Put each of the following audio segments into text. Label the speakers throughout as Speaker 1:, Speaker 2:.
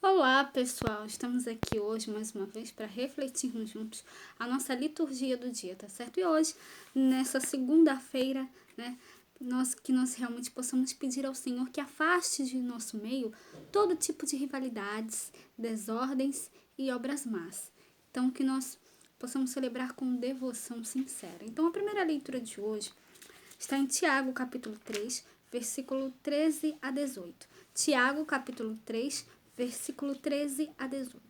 Speaker 1: Olá, pessoal! Estamos aqui hoje mais uma vez para refletirmos juntos a nossa liturgia do dia, tá certo? E hoje, nessa segunda-feira, né, nós realmente possamos pedir ao Senhor que afaste de nosso meio todo tipo de rivalidades, desordens e obras más. Então, que nós possamos celebrar com devoção sincera. Então, a primeira leitura de hoje está em Tiago, capítulo 3, versículo 13 a 18. Tiago, capítulo 3, versículo 13 a 18.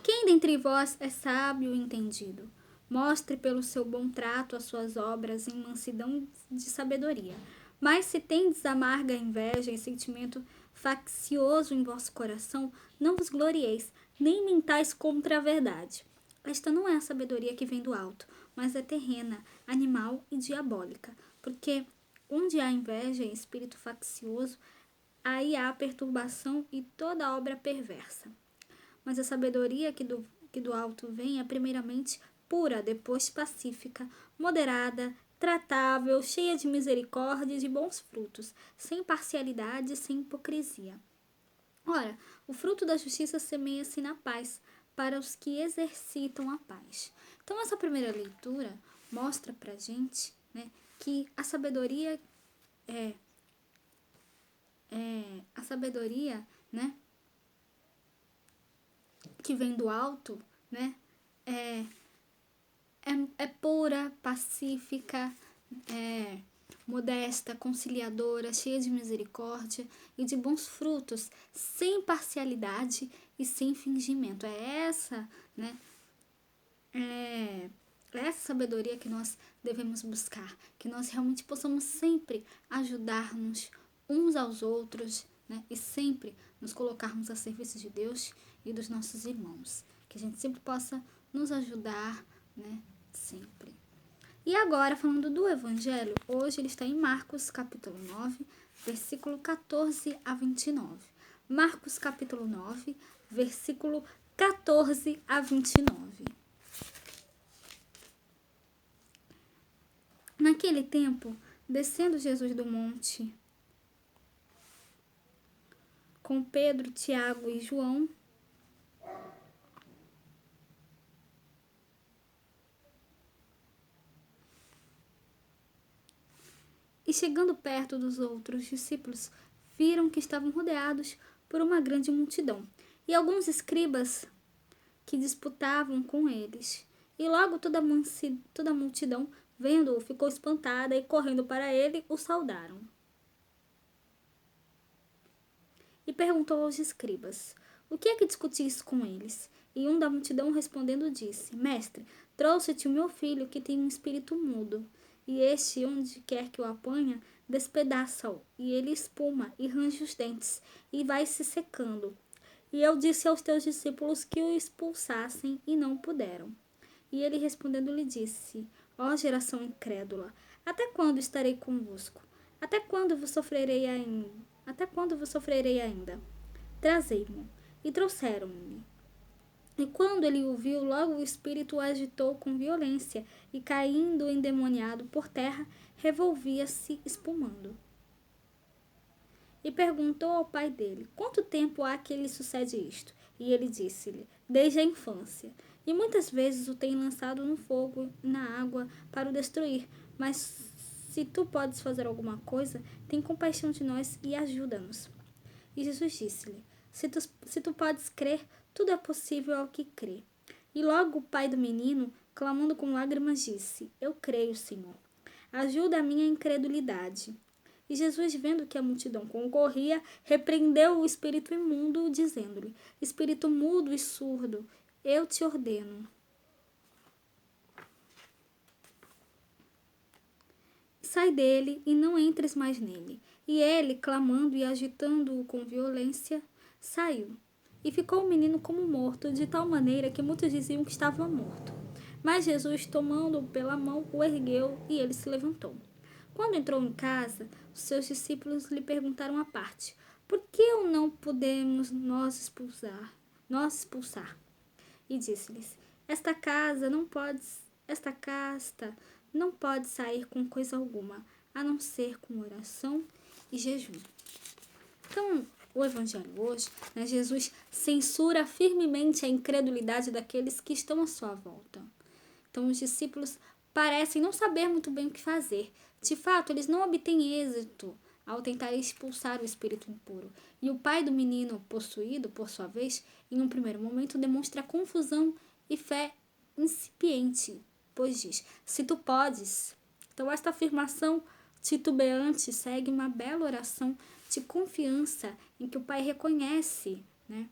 Speaker 1: Quem dentre vós é sábio e entendido? Mostre pelo seu bom trato as suas obras em mansidão de sabedoria. Mas se tendes amarga inveja e sentimento faccioso em vosso coração, não vos glorieis, nem mentais contra a verdade. Esta não é a sabedoria que vem do alto, mas é terrena, animal e diabólica. Porque onde há inveja e espírito faccioso, aí há perturbação e toda obra perversa. Mas a sabedoria que do alto vem é primeiramente pura, depois pacífica, moderada, tratável, cheia de misericórdia e de bons frutos, sem parcialidade e sem hipocrisia. Ora, o fruto da justiça semeia-se na paz, para os que exercitam a paz. Então, essa primeira leitura mostra pra gente, né, que a sabedoria né, que vem do alto, né, é, é pura, pacífica, modesta, conciliadora, cheia de misericórdia e de bons frutos, sem parcialidade e sem fingimento. É essa, né, essa sabedoria que nós devemos buscar, que nós realmente possamos sempre ajudar-nos uns aos outros, né, e sempre nos colocarmos a serviço de Deus e dos nossos irmãos. Que a gente sempre possa nos ajudar, né, sempre. E agora, falando do Evangelho, hoje ele está em Marcos, capítulo 9, versículo 14 a 29. Marcos, capítulo 9, versículo 14 a 29. Naquele tempo, descendo Jesus do monte, com Pedro, Tiago e João, e chegando perto dos outros discípulos, viram que estavam rodeados por uma grande multidão, e alguns escribas que disputavam com eles. E logo toda a multidão, vendo-o, ficou espantada e, correndo para ele, o saudaram. E perguntou aos escribas: o que é que discutis com eles? E um da multidão respondendo disse: Mestre, trouxe-te o meu filho que tem um espírito mudo. E este, onde quer que o apanha, despedaça-o, e ele espuma e range os dentes, e vai se secando. E eu disse aos teus discípulos que o expulsassem, e não puderam. E ele respondendo lhe disse: Ó geração incrédula, até quando estarei convosco? Até quando vos sofrerei ainda? Até quando vos sofrerei ainda? Trazei-mo. E trouxeram-me. E quando ele o viu, logo o espírito o agitou com violência, e caindo endemoniado por terra, revolvia-se espumando. E perguntou ao pai dele: quanto tempo há que lhe sucede isto? E ele disse-lhe: desde a infância. E muitas vezes o tem lançado no fogo e na água para o destruir. Mas se tu podes fazer alguma coisa, tem compaixão de nós e ajuda-nos. E Jesus disse-lhe: se tu podes crer, tudo é possível ao que crê. E logo o pai do menino, clamando com lágrimas, disse: eu creio, Senhor. Ajuda a minha incredulidade. E Jesus, vendo que a multidão concorria, repreendeu o espírito imundo, dizendo-lhe: espírito mudo e surdo, eu te ordeno. Sai dele e não entres mais nele. E ele, clamando e agitando-o com violência, saiu. E ficou o menino como morto, de tal maneira que muitos diziam que estava morto. Mas Jesus, tomando-o pela mão, o ergueu e ele se levantou. Quando entrou em casa, os seus discípulos lhe perguntaram à parte: por que o não podemos nós expulsar? E disse-lhes: esta casta não pode sair com coisa alguma, a não ser com oração e jejum. Então, o evangelho hoje, né, Jesus censura firmemente a incredulidade daqueles que estão à sua volta. Então, os discípulos parecem não saber muito bem o que fazer. De fato, eles não obtêm êxito ao tentar expulsar o espírito impuro. E o pai do menino possuído, por sua vez, em um primeiro momento, demonstra confusão e fé incipiente, pois diz: se tu podes. Então, esta afirmação titubeante segue uma bela oração de confiança em que o pai reconhece, né,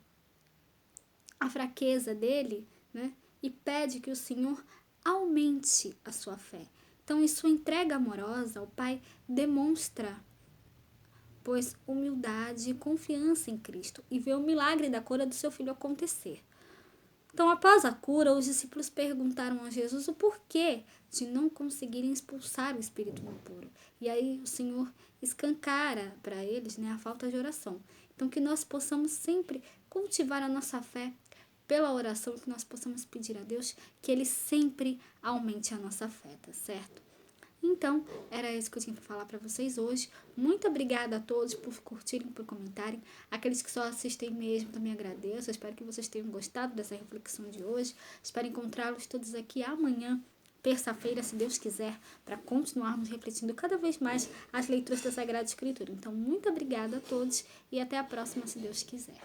Speaker 1: a fraqueza dele, né, e pede que o Senhor aumente a sua fé. Então, em sua entrega amorosa, o pai demonstra, pois, humildade e confiança em Cristo e vê o milagre da cura do seu filho acontecer. Então, após a cura, os discípulos perguntaram a Jesus o porquê de não conseguirem expulsar o espírito impuro. E aí o Senhor escancara para eles, né, a falta de oração. Então, que nós possamos sempre cultivar a nossa fé pela oração, que nós possamos pedir a Deus que Ele sempre aumente a nossa fé, tá certo? Então, era isso que eu tinha para falar para vocês hoje. Muito obrigada a todos por curtirem, por comentarem. Aqueles que só assistem mesmo, também agradeço. Eu espero que vocês tenham gostado dessa reflexão de hoje. Espero encontrá-los todos aqui amanhã, terça-feira, se Deus quiser, para continuarmos refletindo cada vez mais as leituras da Sagrada Escritura. Então, muito obrigada a todos e até a próxima, se Deus quiser.